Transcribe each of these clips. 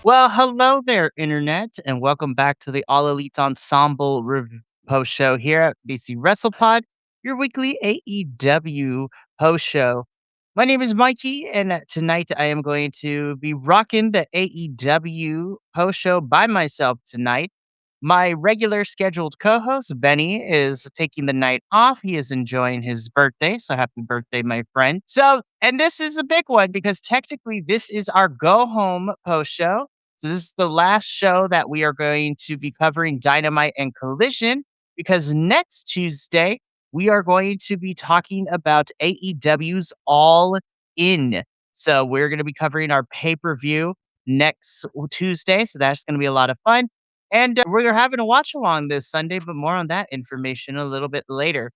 Well, hello there, Internet, and welcome back to the All Elite Ensemble post show here at BC WrestlePod, your weekly AEW post show. My name is Mikey, and tonight I am going to be rocking the AEW post show by myself tonight. My regular scheduled co host, Benny, is taking the night off. He is enjoying his birthday. So happy birthday, my friend. And this is a big one because technically this is our go home post show. So this is the last show that we are going to be covering Dynamite and Collision because next Tuesday we are going to be talking about AEW's All In. So we're going to be covering our pay-per-view next Tuesday, so that's going to be a lot of fun. And we're having a watch along this Sunday, but more on that information a little bit later.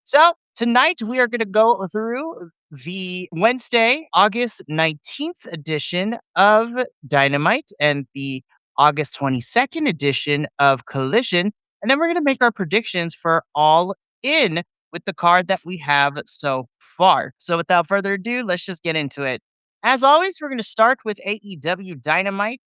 So tonight we are going to go through the Wednesday, August 19th edition of Dynamite and the August 22nd edition of Collision. And then we're going to make our predictions for All In with the card that we have so far. So without further ado, let's just get into it. As always, we're going to start with AEW Dynamite.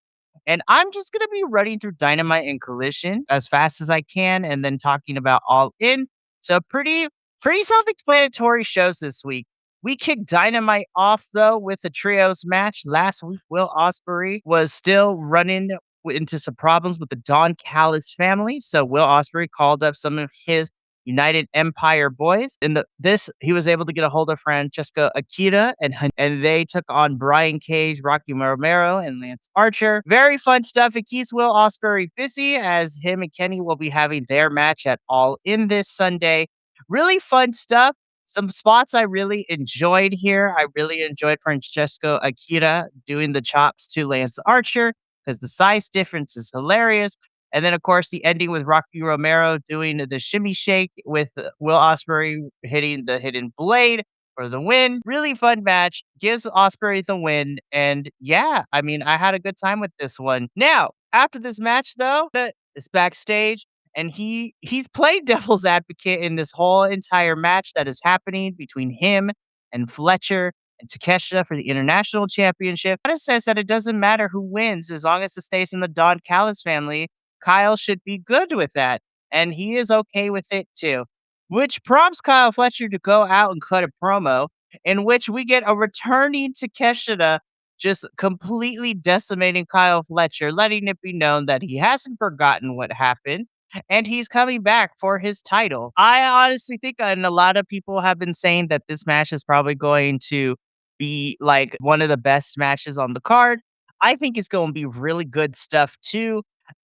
And I'm just going to be running through Dynamite and Collision as fast as I can and then talking about All In. So pretty self-explanatory shows this week. We kicked Dynamite off though with a trios match. Last week, Will Ospreay was still running into some problems with the Don Callis family. So Will Ospreay called up some of his United Empire boys. In this, he was able to get a hold of Francesca Akita, and they took on Brian Cage, Rocky Romero, and Lance Archer. Very fun stuff. It keeps Will Ospreay busy as him and Kenny will be having their match at All In this Sunday. Really fun stuff. Some spots I really enjoyed here. I really enjoyed Francesco Akita doing the chops to Lance Archer because the size difference is hilarious. And then, of course, the ending with Rocky Romero doing the shimmy shake with Will Ospreay hitting the hidden blade for the win. Really fun match. Gives Ospreay the win. And yeah, I mean, I had a good time with this one. Now, after this match, though, it's backstage. And he's played devil's advocate in this whole entire match that is happening between him and Fletcher and Takeshita for the international championship. It says that it doesn't matter who wins as long as it stays in the Don Callis family. Kyle should be good with that, and he is okay with it too. Which prompts Kyle Fletcher to go out and cut a promo in which we get a returning Takeshita just completely decimating Kyle Fletcher, letting it be known that he hasn't forgotten what happened and he's coming back for his title. I honestly think, and a lot of people have been saying that this match is probably going to be like one of the best matches on the card. I think it's going to be really good stuff too.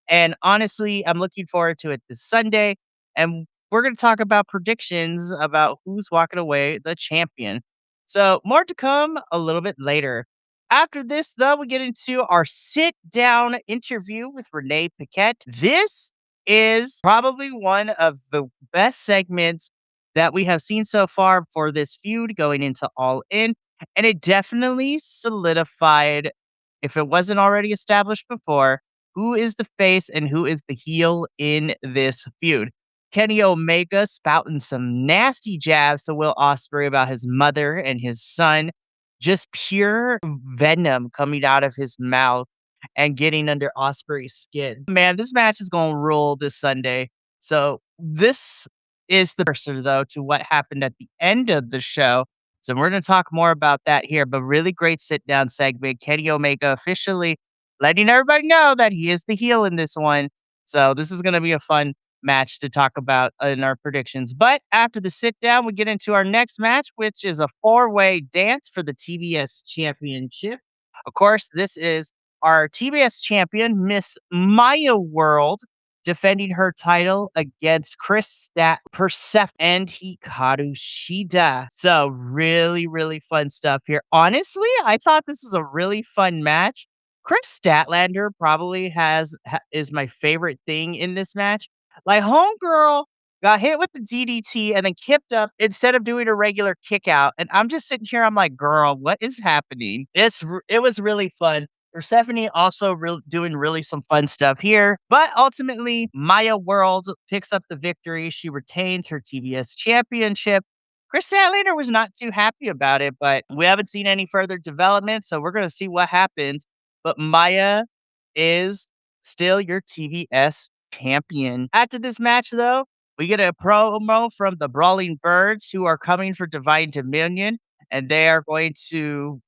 And honestly, I'm looking forward to it this Sunday. And we're going to talk about predictions about who's walking away the champion. So, more to come a little bit later. After this, though, we get into our sit down interview with Renee Paquette. This is probably one of the best segments that we have seen so far for this feud going into All In. And it definitely solidified, if it wasn't already established before, who is the face and who is the heel in this feud. Kenny Omega spouting some nasty jabs to Will Ospreay about his mother and his son. Just pure venom coming out of his mouth and getting under Ospreay's skin. Man, this match is going to rule this Sunday. So this is the precursor, though, to what happened at the end of the show. So we're going to talk more about that here, but really great sit down segment. Kenny Omega officially letting everybody know that he is the heel in this one. So this is going to be a fun match to talk about in our predictions. But after the sit down, we get into our next match, which is a four-way dance for the TBS Championship. Of course, this is our TBS champion, Miss Maya World, defending her title against Persephone and Hikaru Shida. So really fun stuff here. Honestly, I thought this was a really fun match. Chris Statlander probably is my favorite thing in this match. Like homegirl got hit with the DDT and then kicked up instead of doing a regular kick out. And I'm just sitting here. I'm like, girl, what is happening? It was really fun. Persephone also doing really some fun stuff here. But ultimately, Maya World picks up the victory. She retains her TBS championship. Chris Statlander was not too happy about it, but we haven't seen any further development, so we're going to see what happens. But Maya is still your TBS champion. After this match, though, we get a promo from the Brawling Birds who are coming for Divine Dominion and they are going to,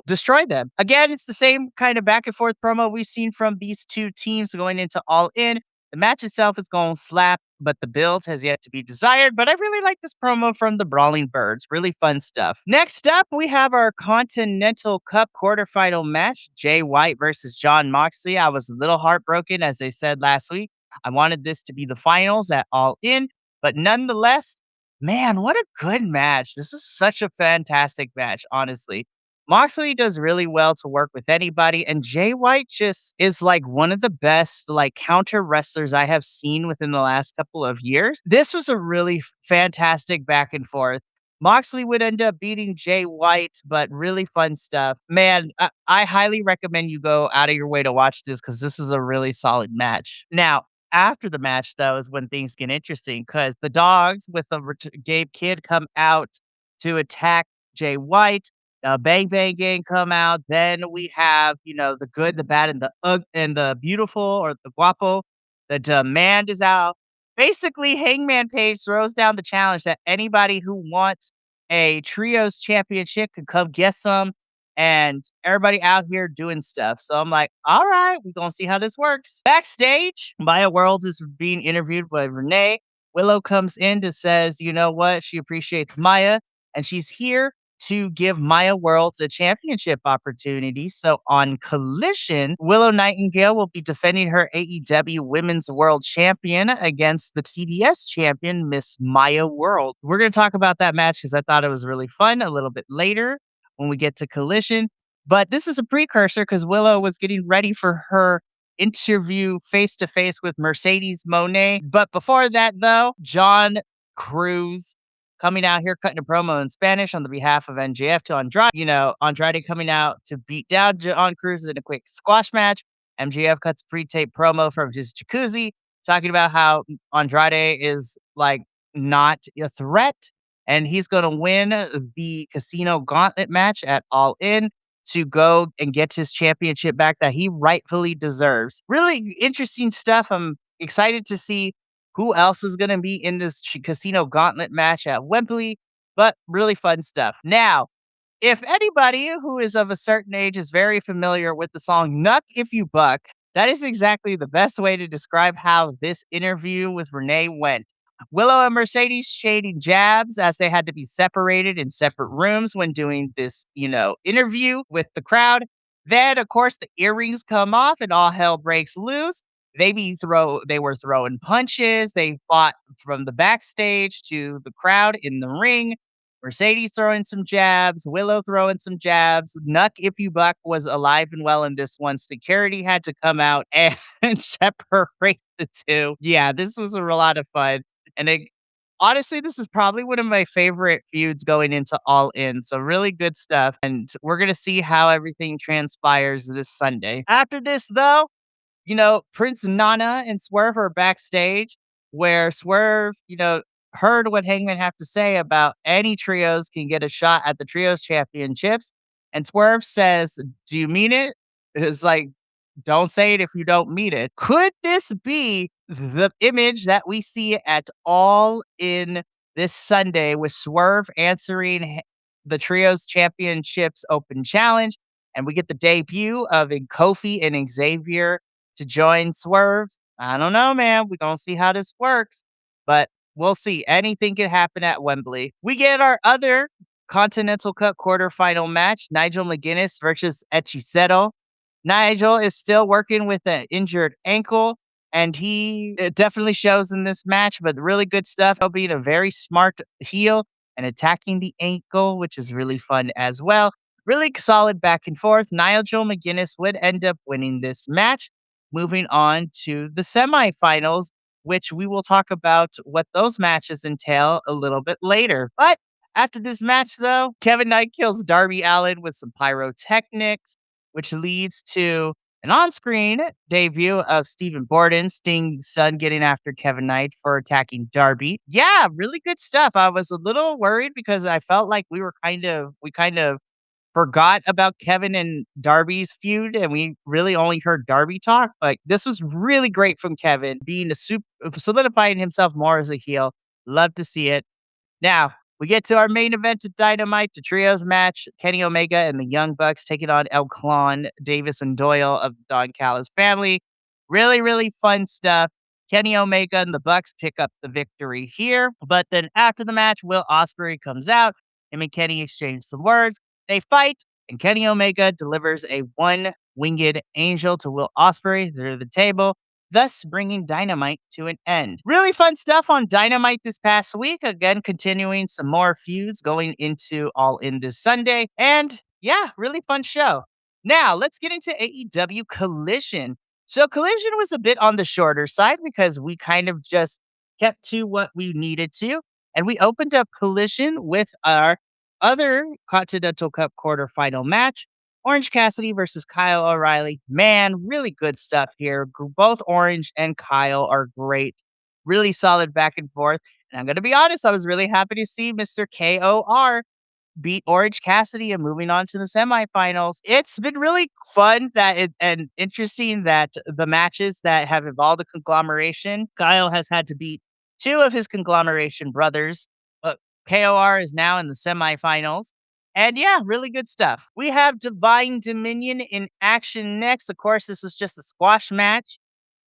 destroy them. Again, it's the same kind of back and forth promo we've seen from these two teams going into All In. The match itself is going to slap, but the build has yet to be desired. But I really like this promo from the Brawling Birds. Really fun stuff. Next up, we have our Continental Cup quarterfinal match Jay White versus John Moxley. I was a little heartbroken, as they said last week. I wanted this to be the finals at All In, but nonetheless, man, what a good match. This was such a fantastic match, honestly. Moxley does really well to work with anybody, and Jay White just is like one of the best like counter wrestlers I have seen within the last couple of years. This was a really fantastic back and forth. Moxley would end up beating Jay White, but really fun stuff. Man, I highly recommend you go out of your way to watch this because this is a really solid match. Now, after the match, though, is when things get interesting because the dogs with the Gabe Kid come out to attack Jay White. The Bang Bang Gang come out. Then we have, the good, the bad, and the beautiful or the guapo. The demand is out. Basically, Hangman Page throws down the challenge that anybody who wants a trios championship can come get some, and everybody out here doing stuff. So I'm like, all right, we're gonna see how this works. Backstage, Maya Worlds is being interviewed by Renee. Willow comes in to says, you know what, she appreciates Maya, and she's here to give Maya Worlds a championship opportunity. So on Collision, Willow Nightingale will be defending her AEW Women's World Champion against the TBS champion, Miss Maya World. We're going to talk about that match because I thought it was really fun a little bit later when we get to Collision. But this is a precursor because Willow was getting ready for her interview face to face with Mercedes Monet. But before that, though, John Cruz coming out here cutting a promo in Spanish on the behalf of NJF to Andrade. Andrade coming out to beat down John Cruz in a quick squash match. MJF cuts a pre-tape promo from his jacuzzi talking about how Andrade is like not a threat and he's going to win the Casino Gauntlet match at All In to go and get his championship back that he rightfully deserves. Really interesting stuff. I'm excited to see who else is going to be in this Casino Gauntlet match at Wembley, but really fun stuff. Now, if anybody who is of a certain age is very familiar with the song Nuck If You Buck, that is exactly the best way to describe how this interview with Renee went. Willow and Mercedes shading jabs as they had to be separated in separate rooms when doing this, interview with the crowd. Then, of course, the earrings come off and all hell breaks loose. They were throwing punches. They fought from the backstage to the crowd in the ring. Mercedes throwing some jabs, Willow throwing some jabs. Nuck If You Buck was alive and well in this one. Security had to come out and separate the two. Yeah, this was a lot of fun. And honestly, this is probably one of my favorite feuds going into All In. So really good stuff. And we're going to see how everything transpires this Sunday. After this, though, Prince Nana and Swerve are backstage where Swerve, heard what Hangman have to say about any trios can get a shot at the trios championships. And Swerve says, do you mean it? It's like, don't say it if you don't mean it. Could this be the image that we see at All In this Sunday with Swerve answering the trios championships open challenge? And we get the debut of Kofi and Xavier to join Swerve. I don't know, man. We're going to see how this works, but we'll see. Anything can happen at Wembley. We get our other Continental Cup quarterfinal match, Nigel McGuinness versus Echiseto. Nigel is still working with an injured ankle, and it definitely shows in this match, but really good stuff. He'll being a very smart heel and attacking the ankle, which is really fun as well. Really solid back and forth. Nigel McGuinness would end up winning this match. Moving on to the semifinals, which we will talk about what those matches entail a little bit later. But after this match, though, Kevin Knight kills Darby Allin with some pyrotechnics, which leads to an on-screen debut of Stephen Borden, Sting's son, getting after Kevin Knight for attacking Darby. Yeah, really good stuff. I was a little worried because I felt like we kind of forgot about Kevin and Darby's feud, and we really only heard Darby talk. Like, this was really great from Kevin, being a solidifying himself more as a heel. Love to see it. Now, we get to our main event at Dynamite, the trios match. Kenny Omega and the Young Bucks taking on El Clon, Davis, and Doyle of the Don Callis family. Really, really fun stuff. Kenny Omega and the Bucks pick up the victory here. But then after the match, Will Ospreay comes out. Him and Kenny exchange some words. They fight, and Kenny Omega delivers a one-winged angel to Will Ospreay through the table, thus bringing Dynamite to an end. Really fun stuff on Dynamite this past week. Again, continuing some more feuds going into All In this Sunday. And yeah, really fun show. Now, let's get into AEW Collision. So, Collision was a bit on the shorter side because we kind of just kept to what we needed to. And we opened up Collision with our other Continental Cup quarterfinal match. Orange Cassidy versus Kyle O'Reilly. Man, really good stuff here. Both Orange and Kyle are great. Really solid back and forth. And I'm going to be honest, I was really happy to see Mr. KOR beat Orange Cassidy and moving on to the semifinals. It's been really fun and interesting that the matches that have involved the conglomeration, Kyle has had to beat two of his conglomeration brothers, but KOR is now in the semifinals. And yeah, really good stuff. We have Divine Dominion in action next. Of course, this was just a squash match.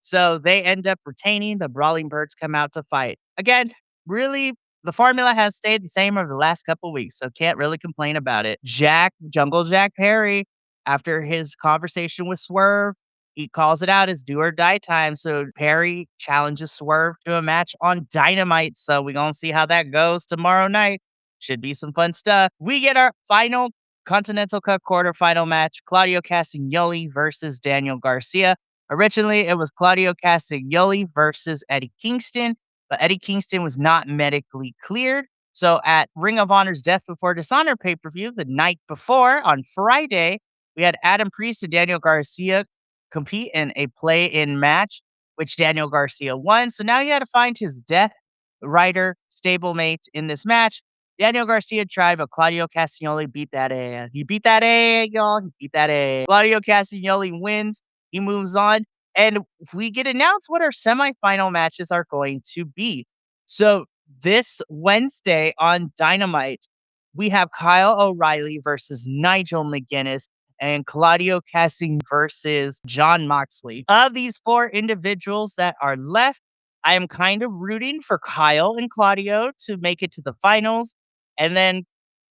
So they end up retaining. The Brawling Birds come out to fight. Again, really, the formula has stayed the same over the last couple weeks, so can't really complain about it. Jungle Jack Perry, after his conversation with Swerve, he calls it out as do or die time. So Perry challenges Swerve to a match on Dynamite. So we're going to see how that goes tomorrow night. Should be some fun stuff. We get our final Continental Cup quarterfinal match, Claudio Castagnoli versus Daniel Garcia. Originally, it was Claudio Castagnoli versus Eddie Kingston, but Eddie Kingston was not medically cleared. So at Ring of Honor's Death Before Dishonor pay-per-view the night before, on Friday, we had Adam Priest and Daniel Garcia compete in a play-in match, which Daniel Garcia won. So now he had to find his Death Rider stablemate in this match. Daniel Garcia tried, but Claudio Castagnoli beat that ass. He beat that ass, y'all. He beat that ass. Claudio Castagnoli wins. He moves on, and we get announced what our semifinal matches are going to be. So this Wednesday on Dynamite, we have Kyle O'Reilly versus Nigel McGuinness and Claudio Castagnoli versus John Moxley. Of these four individuals that are left, I am kind of rooting for Kyle and Claudio to make it to the finals, and then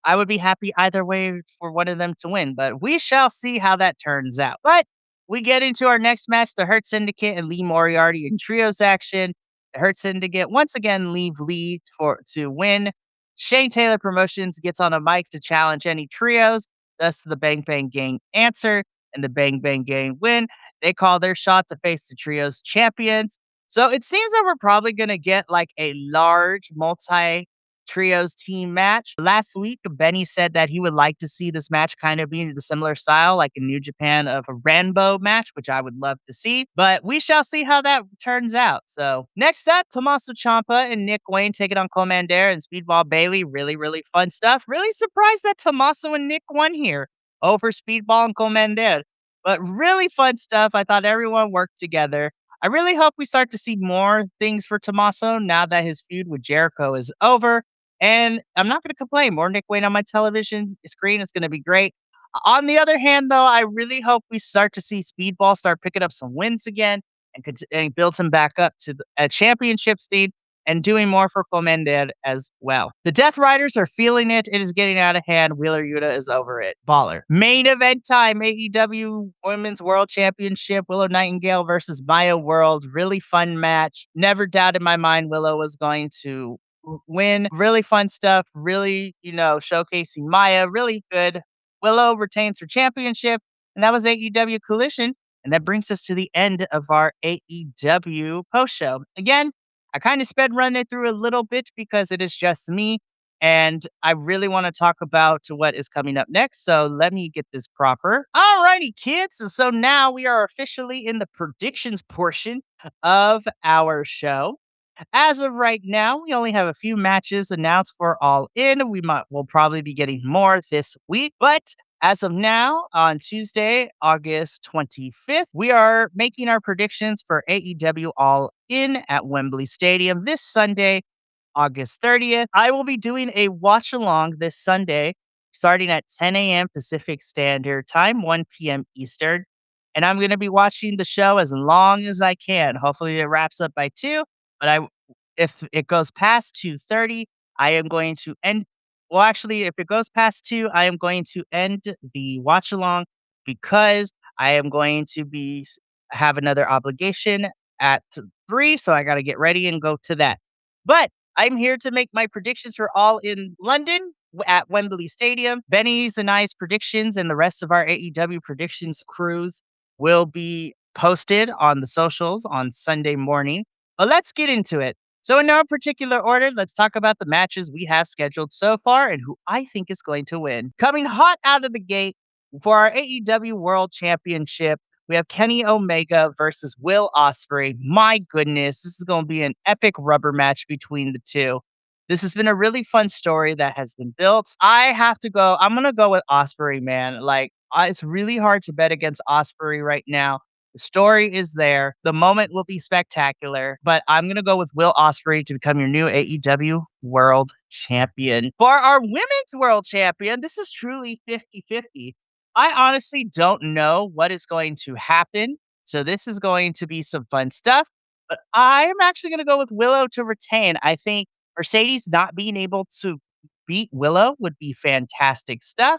I would be happy either way for one of them to win, but we shall see how that turns out. But we get into our next match, the Hurt Syndicate and Lee Moriarty in trios action. The Hurt Syndicate once again leave Lee to win. Shane Taylor Promotions gets on a mic to challenge any trios. Thus, the Bang Bang Gang answer, and the Bang Bang Gang win. They call their shot to face the trios champions. So it seems that we're probably going to get like a large trios team match. Last week, Benny said that he would like to see this match kind of be the similar style, like in New Japan of a Rainbow match, which I would love to see. But we shall see how that turns out. So next up, Tommaso Ciampa and Nick Wayne taking on Commander and Speedball Bailey. Really, really fun stuff. Really surprised that Tommaso and Nick won here over Speedball and Commander. But really fun stuff. I thought everyone worked together. I really hope we start to see more things for Tommaso now that his feud with Jericho is over. And I'm not going to complain. More Nick Wayne on my television screen is going to be great. On the other hand, though, I really hope we start to see Speedball start picking up some wins again and build him back up to a championship stage and doing more for Commander as well. The Death Riders are feeling it. It is getting out of hand. Wheeler Yuta is over it. Baller. Main event time. AEW Women's World Championship. Willow Nightingale versus Maya World. Really fun match. Never doubted in my mind Willow was going to win. Really fun stuff. Really, showcasing Maya. Really good. Willow retains her championship. And that was AEW Collision. And that brings us to the end of our AEW post show. Again, I kind of sped run it through a little bit because it is just me. And I really want to talk about what is coming up next. So let me get this proper. Alrighty, kids. So now we are officially in the predictions portion of our show. As of right now, we only have a few matches announced for All In. We'll probably be getting more this week, but As of now, on Tuesday, August 25th, we are making our predictions for AEW All In at Wembley Stadium this Sunday, August 30th. I will be doing a watch along this Sunday starting at 10 a.m. Pacific Standard Time, 1 p.m. Eastern. And I'm going to be watching the show as long as I can. Hopefully it wraps up by 2, but if it goes past 2:30, I am going to end well, actually, if it goes past 2, I am going to end the watch along because I am going to have another obligation at 3, so I gotta get ready and go to that. But I'm here to make my predictions for All in London at Wembley Stadium. Benny's and I's predictions and the rest of our AEW predictions crews will be posted on the socials on Sunday morning. But let's get into it. So, in no particular order, let's talk about the matches we have scheduled so far and who I think is going to win. Coming hot out of the gate for our AEW World Championship, we have Kenny Omega versus Will Ospreay. My goodness, this is going to be an epic rubber match between the two. This has been a really fun story that has been built. I'm going to go with Ospreay, man. It's really hard to bet against Ospreay right now. The story is there. The moment will be spectacular, but I'm going to go with Will Ospreay to become your new AEW World Champion. For our Women's World Champion, this is truly 50-50. I honestly don't know what is going to happen, so this is going to be some fun stuff, but I'm actually going to go with Willow to retain. I think Mercedes not being able to beat Willow would be fantastic stuff.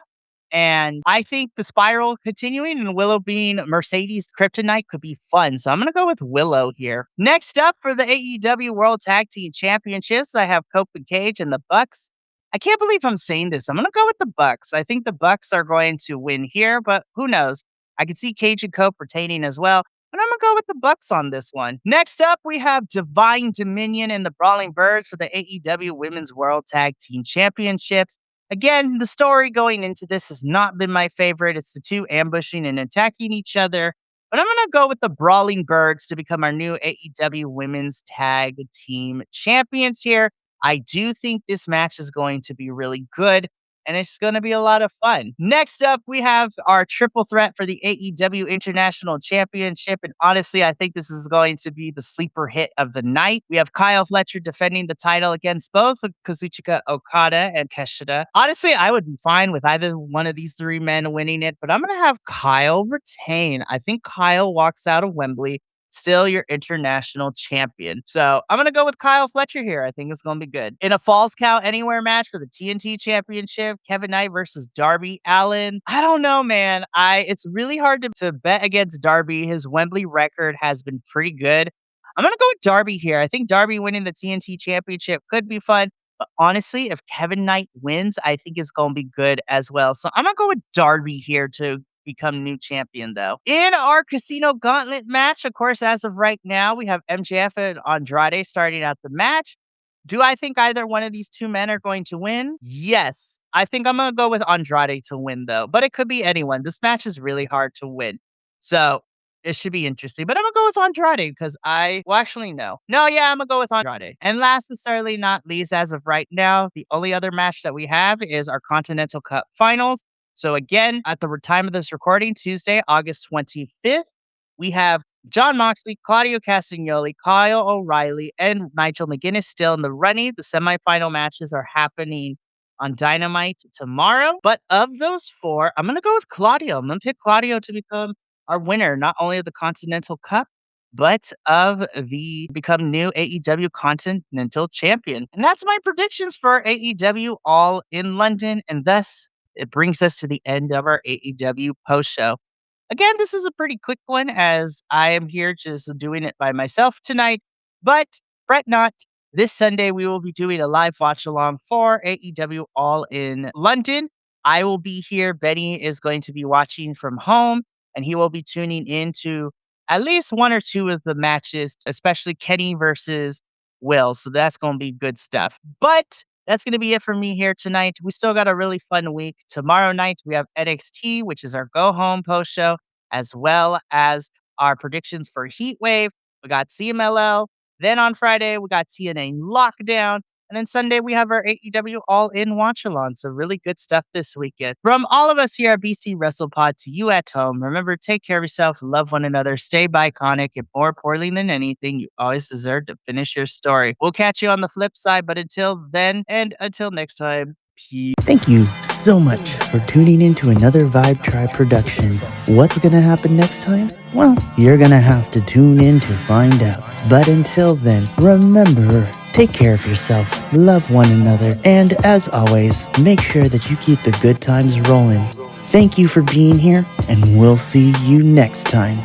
And I think the spiral continuing and Willow being Mercedes Kryptonite could be fun. So I'm going to go with Willow here. Next up for the AEW World Tag Team Championships, I have Cope and Cage and the Bucks. I can't believe I'm saying this. I'm going to go with the Bucks. I think the Bucks are going to win here, but who knows? I can see Cage and Cope retaining as well. But I'm going to go with the Bucks on this one. Next up, we have Divine Dominion and the Brawling Birds for the AEW Women's World Tag Team Championships. Again, the story going into this has not been my favorite. It's the two ambushing and attacking each other. But I'm going to go with the Brawling Birds to become our new AEW Women's Tag Team Champions here. I do think this match is going to be really good, and it's going to be a lot of fun. Next up, we have our triple threat for the AEW International Championship. And honestly, I think this is going to be the sleeper hit of the night. We have Kyle Fletcher defending the title against both Kazuchika Okada and Keshida. Honestly, I would be fine with either one of these three men winning it, but I'm going to have Kyle retain. I think Kyle walks out of Wembley still your international champion. So I'm going to go with Kyle Fletcher here. I think it's going to be good. In a Falls Count Anywhere match for the TNT Championship, Kevin Knight versus Darby Allin. I don't know, man. It's really hard to bet against Darby. His Wembley record has been pretty good. I'm going to go with Darby here. I think Darby winning the TNT Championship could be fun. But honestly, if Kevin Knight wins, I think it's going to be good as well. So I'm going to go with Darby here to become new champion, though. In our Casino Gauntlet match, of course, as of right now, we have MJF and Andrade starting out the match. Do I think either one of these two men are going to win? Yes. I think I'm going to go with Andrade to win, though, but it could be anyone. This match is really hard to win. So it should be interesting, but I'm going to go with Andrade because actually, no. No, yeah, I'm going to go with Andrade. And last but certainly not least, as of right now, the only other match that we have is our Continental Cup Finals. So again, at the time of this recording, Tuesday, August 25th, we have Jon Moxley, Claudio Castagnoli, Kyle O'Reilly, and Nigel McGuinness still in the running. The semifinal matches are happening on Dynamite tomorrow. But of those four, I'm going to go with Claudio. I'm going to pick Claudio to become our winner, not only of the Continental Cup, but of the become new AEW Continental Champion. And that's my predictions for AEW All in London. And thus, it brings us to the end of our AEW post show. Again, this is a pretty quick one as I am here just doing it by myself tonight. But fret not, this Sunday we will be doing a live watch along for AEW All in London. I will be here. Benny is going to be watching from home, and he will be tuning in to at least one or two of the matches, especially Kenny versus Will. So that's going to be good stuff. But that's going to be it for me here tonight. We still got a really fun week. Tomorrow night, we have NXT, which is our go home post show, as well as our predictions for Heatwave. We got CMLL. Then on Friday, we got TNA Lockdown. And then Sunday, we have our AEW All In Watch Along. So, really good stuff this weekend. From all of us here at BC WrestlePod to you at home, remember, take care of yourself, love one another, stay iconic, and more importantly than anything, you always deserve to finish your story. We'll catch you on the flip side, but until then, and until next time, peace. Thank you so much for tuning in to another Vibe Tribe production. What's gonna happen next time? Well, you're gonna have to tune in to find out. But until then, remember, take care of yourself, love one another, and as always, make sure that you keep the good times rolling. Thank you for being here, and we'll see you next time.